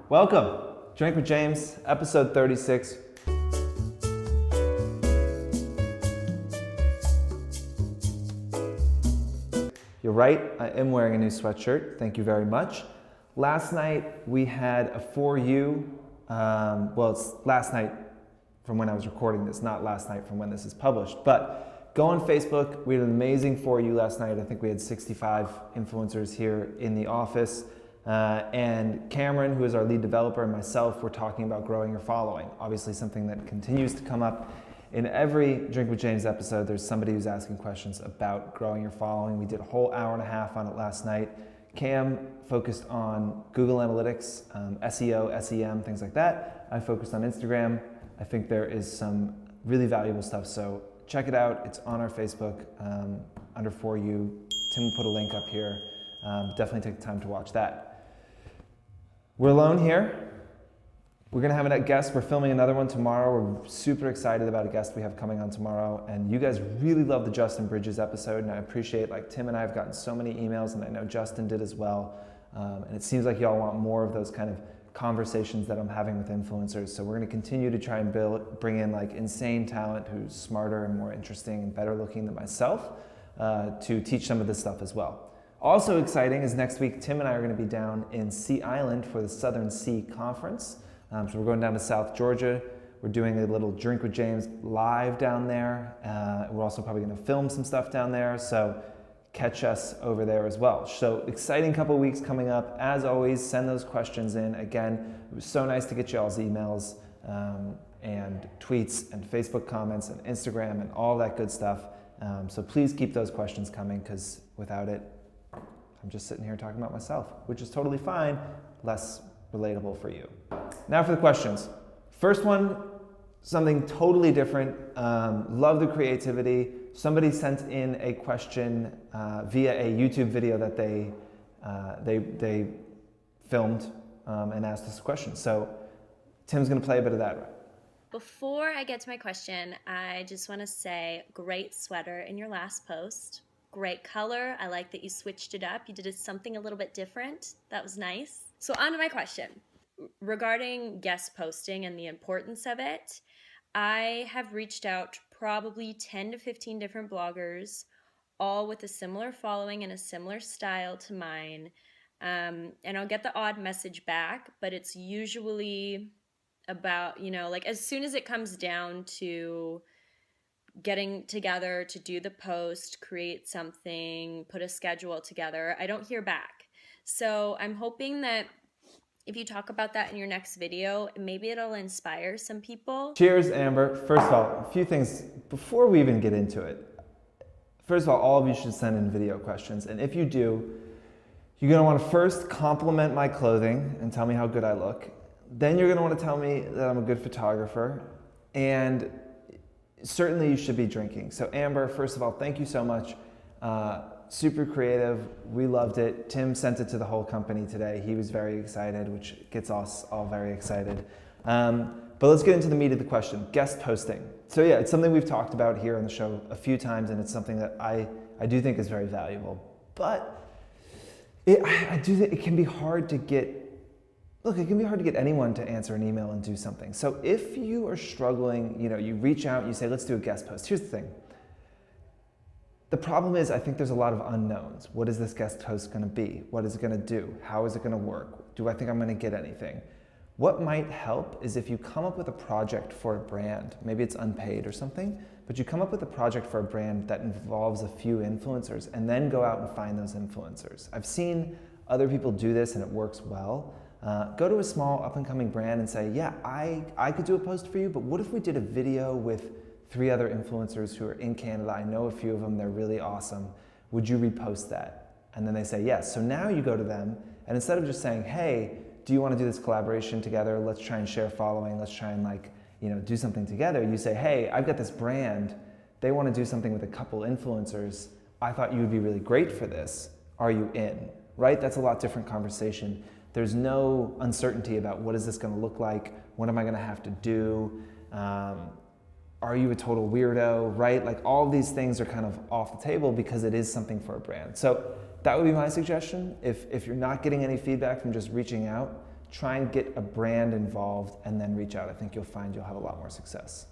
Welcome. Drink with James, episode 36. You're right, I am wearing a new sweatshirt. Thank you very much. Last night we had a For You, well, it's last night from when I was recording this, not last night from when this is published, but go on Facebook. We had an amazing For You last night. I think we had 65 influencers here in the office. And Cameron, who is our lead developer, and myself, we're talking about growing your following. Obviously something that continues to come up in every Drink with James episode. There's somebody who's asking questions about growing your following. We did a whole hour and a half on it last night. Cam focused on Google Analytics, SEO, SEM, things like that. I focused on Instagram. I think there is some really valuable stuff, so check it out. It's on our Facebook under For You. Tim will put a link up here. Definitely take the time to watch that. We're alone here. We're gonna have a guest. We're filming another one tomorrow. We're super excited about a guest we have coming on tomorrow. And you guys really love the Justin Bridges episode, and I appreciate, like, Tim and I have gotten so many emails, and I know Justin did as well. And it seems like y'all want more of those kind of conversations that I'm having with influencers. So we're gonna continue to try and bring in like insane talent who's smarter and more interesting and better looking than myself to teach some of this stuff as well. Also exciting is next week, Tim and I are going to be down in Sea Island for the Southern Sea Conference. So we're going down to South Georgia. We're doing a little Drink with James live down there. We're also probably going to film some stuff down there, so catch us over there as well. So exciting couple weeks coming up. As always, send those questions in. Again, it was so nice to get y'all's emails and tweets and Facebook comments and Instagram and all that good stuff. So please keep those questions coming, because without it, I'm just sitting here talking about myself, which is totally fine, less relatable for you. Now for the questions. First one, something totally different. Love the creativity. Somebody sent in a question via a YouTube video that they filmed and asked us a question. So Tim's gonna play a bit of that. Before I get to my question, I just wanna say, great sweater in your last post. Great color. I like that you switched it up. You did something a little bit different. That was nice. So on to my question. Regarding guest posting and the importance of it, I have reached out to probably 10 to 15 different bloggers, all with a similar following and a similar style to mine. And I'll get the odd message back, but it's usually about, like as soon as it comes down to getting together to do the post, create something, put a schedule together, I don't hear back. So I'm hoping that if you talk about that in your next video, maybe it'll inspire some people. Cheers, Amber. First of all, a few things before we even get into it. First of all of you should send in video questions. And if you do, you're gonna wanna first compliment my clothing and tell me how good I look. Then you're gonna wanna tell me that I'm a good photographer. And certainly you should be drinking. So Amber, first of all, thank you so much. Super creative. We loved it. Tim sent it to the whole company today. He was very excited, which gets us all very excited. But let's get into the meat of the question, guest posting. So yeah, it's something we've talked about here on the show a few times, and it's something that I do think is very valuable. But I do think it can be hard to get it can be hard to get anyone to answer an email and do something. So if you are struggling, you reach out and you say, let's do a guest post. Here's the thing. The problem is, I think there's a lot of unknowns. What is this guest post gonna be? What is it gonna do? How is it gonna work? Do I think I'm gonna get anything? What might help is if you come up with a project for a brand, maybe it's unpaid or something, but you come up with a project for a brand that involves a few influencers and then go out and find those influencers. I've seen other people do this and it works well. Go to a small up-and-coming brand and say, yeah, I could do a post for you, but what if we did a video with 3 other influencers who are in Canada? I know a few of them, they're really awesome. Would you repost that? And then they say yes. So now you go to them, and instead of just saying, hey, do you want to do this collaboration together? Let's try and share following. Let's try and do something together. You say, hey, I've got this brand. They want to do something with a couple influencers. I thought you would be really great for this. Are you in? Right? That's a lot different conversation. There's no uncertainty about what is this going to look like? What am I going to have to do? Are you a total weirdo, right? Like all of these things are kind of off the table because it is something for a brand. So that would be my suggestion. If you're not getting any feedback from just reaching out, try and get a brand involved and then reach out. I think you'll find you'll have a lot more success.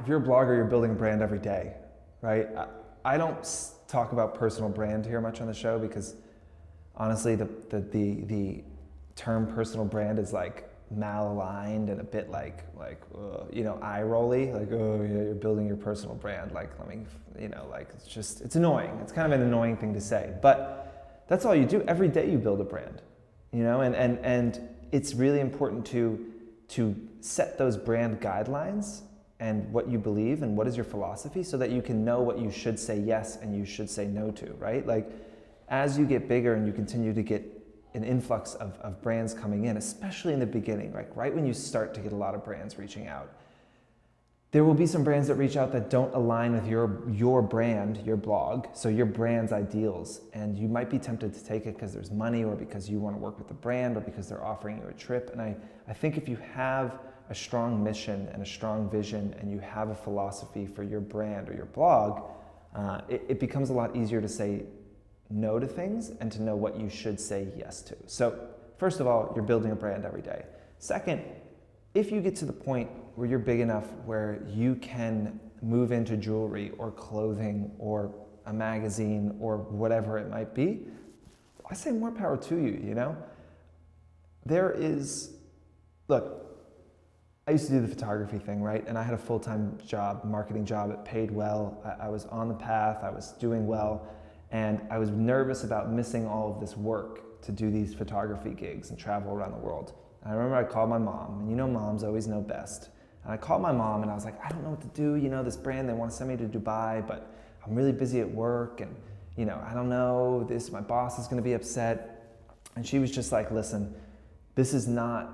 If you're a blogger, you're building a brand every day, right? I don't talk about personal brand here much on the show because honestly, the term personal brand is like malaligned and a bit like eye rolly. Like, oh yeah, you're building your personal brand. Like, it's annoying. It's kind of an annoying thing to say, but that's all you do. Every day you build a brand, and it's really important to set those brand guidelines and what you believe and what is your philosophy so that you can know what you should say yes and you should say no to, right? Like, as you get bigger and you continue to get an influx of brands coming in, especially in the beginning, like right when you start to get a lot of brands reaching out, there will be some brands that reach out that don't align with your brand, your blog, so your brand's ideals. And you might be tempted to take it because there's money or because you want to work with the brand or because they're offering you a trip. And I think if you have a strong mission and a strong vision and you have a philosophy for your brand or your blog, it becomes a lot easier to say no to things and to know what you should say yes to. So first of all, you're building a brand every day. Second, if you get to the point where you're big enough where you can move into jewelry or clothing or a magazine or whatever it might be, I say more power to you, Look, I used to do the photography thing, right? And I had a full-time job, marketing job. It paid well. I was on the path. I was doing well. And I was nervous about missing all of this work to do these photography gigs and travel around the world. And I remember I called my mom, and moms always know best. And I called my mom and I was like, I don't know what to do. This brand, they want to send me to Dubai, but I'm really busy at work. And, I don't know, my boss is going to be upset. And she was just like, listen, this is not,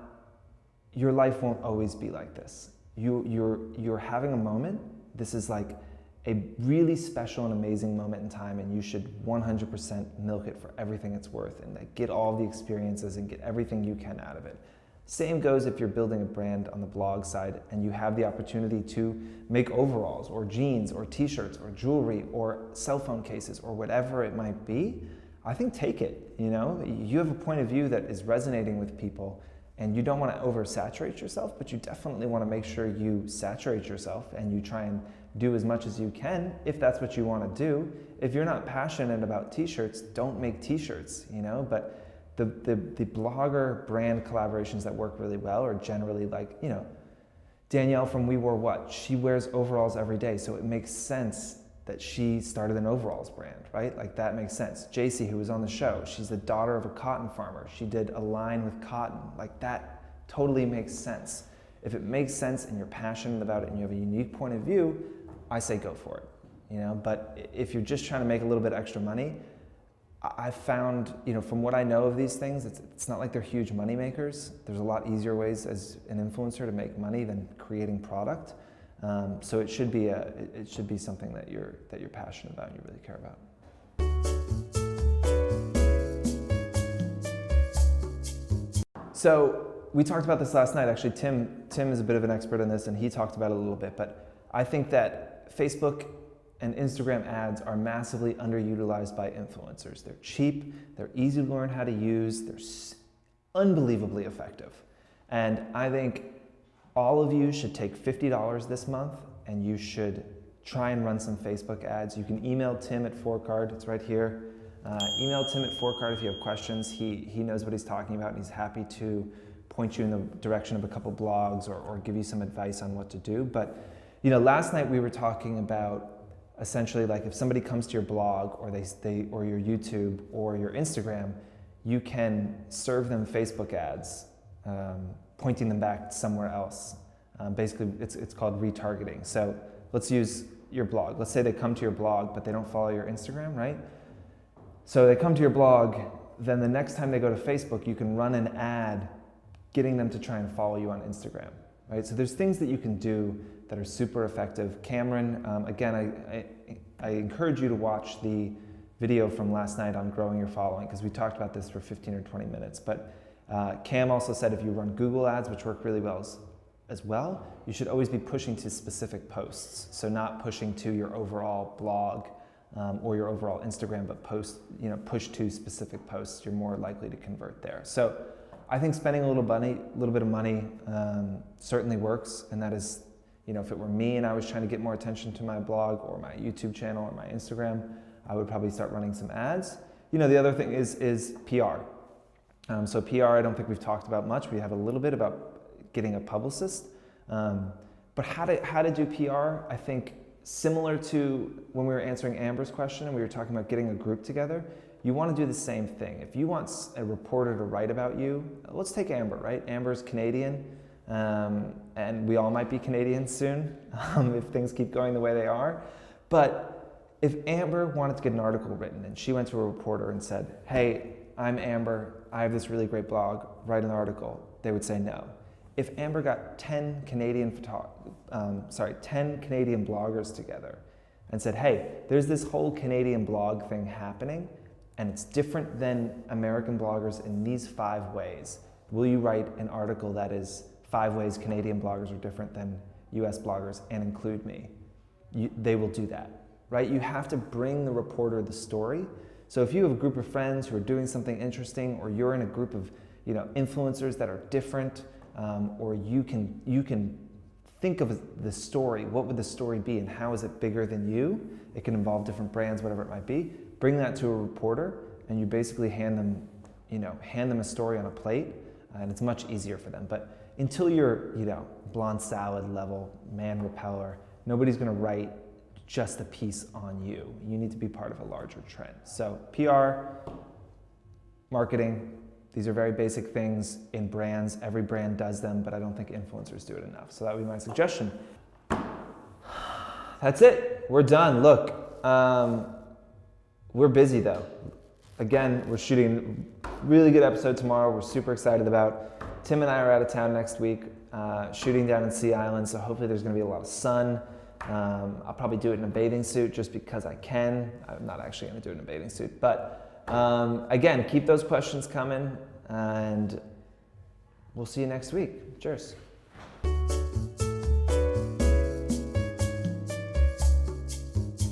your life won't always be like this. You're having a moment. This is like a really special and amazing moment in time, and you should 100% milk it for everything it's worth and get all the experiences and get everything you can out of it. Same goes if you're building a brand on the blog side and you have the opportunity to make overalls or jeans or t-shirts or jewelry or cell phone cases or whatever it might be. I think take it. You have a point of view that is resonating with people. And you don't want to oversaturate yourself, but you definitely want to make sure you saturate yourself and you try and do as much as you can if that's what you want to do. If you're not passionate about t-shirts, don't make t-shirts, But the blogger brand collaborations that work really well are generally like, Danielle from We Wore What? She wears overalls every day, so it makes sense that she started an overalls brand, right? Like that makes sense. JC, who was on the show, she's the daughter of a cotton farmer. She did a line with cotton. Like that totally makes sense. If it makes sense and you're passionate about it and you have a unique point of view, I say go for it, But if you're just trying to make a little bit extra money, I've found, from what I know of these things, it's not like they're huge money makers. There's a lot easier ways as an influencer to make money than creating product. So it should be something that you're passionate about and you really care about. So we talked about this last night. Actually, Tim is a bit of an expert in this, and he talked about it a little bit. But I think that Facebook and Instagram ads are massively underutilized by influencers. They're cheap. They're easy to learn how to use. They're unbelievably effective, and I think all of you should take $50 this month and you should try and run some Facebook ads. You can email Tim at Forecard, it's right here. Email Tim at Forecard if you have questions. He knows what he's talking about and he's happy to point you in the direction of a couple blogs or give you some advice on what to do. But last night we were talking about essentially like if somebody comes to your blog or or your YouTube or your Instagram, you can serve them Facebook ads. Pointing them back somewhere else. Basically, it's called retargeting. So let's use your blog. Let's say they come to your blog, but they don't follow your Instagram, right? So they come to your blog, then the next time they go to Facebook, you can run an ad getting them to try and follow you on Instagram, right? So there's things that you can do that are super effective. Cameron, again, I encourage you to watch the video from last night on growing your following because we talked about this for 15 or 20 minutes. But Cam also said if you run Google ads, which work really well as well, you should always be pushing to specific posts. So not pushing to your overall blog or your overall Instagram, but push to specific posts, you're more likely to convert there. So I think spending a little bit of money certainly works, and that is, if it were me and I was trying to get more attention to my blog or my YouTube channel or my Instagram, I would probably start running some ads. The other thing is PR. So PR, I don't think we've talked about much. We have a little bit about getting a publicist, but how to do PR, I think similar to when we were answering Amber's question and we were talking about getting a group together, you want to do the same thing. If you want a reporter to write about you, let's take Amber, right? Amber's Canadian, and we all might be Canadian soon if things keep going the way they are. But if Amber wanted to get an article written and she went to a reporter and said, hey, I'm Amber, I have this really great blog, write an article, they would say no. If Amber got 10 Canadian bloggers together and said, hey, there's this whole Canadian blog thing happening and it's different than American bloggers in these 5 ways. Will you write an article that is 5 ways Canadian bloggers are different than US bloggers and include me? They will do that, right? You have to bring the reporter the story. So if you have a group of friends who are doing something interesting, or you're in a group of influencers that are different, or you can think of the story. What would the story be, and how is it bigger than you? It can involve different brands, whatever it might be. Bring that to a reporter, and you basically hand them a story on a plate, and it's much easier for them. But until you're blonde salad level man repeller, nobody's going to write just a piece on you. You need to be part of a larger trend. So PR, marketing. These are very basic things in brands. Every brand does them, but I don't think influencers do it enough. So that would be my suggestion. That's it. We're done. Look, we're busy though. Again, we're shooting a really good episode tomorrow. We're super excited about. Tim and I are out of town next week, shooting down in Sea Island. So hopefully there's going to be a lot of sun. I'll probably do it in a bathing suit just because I can. I'm not actually going to do it in a bathing suit, but again, keep those questions coming, and we'll see you next week. Cheers.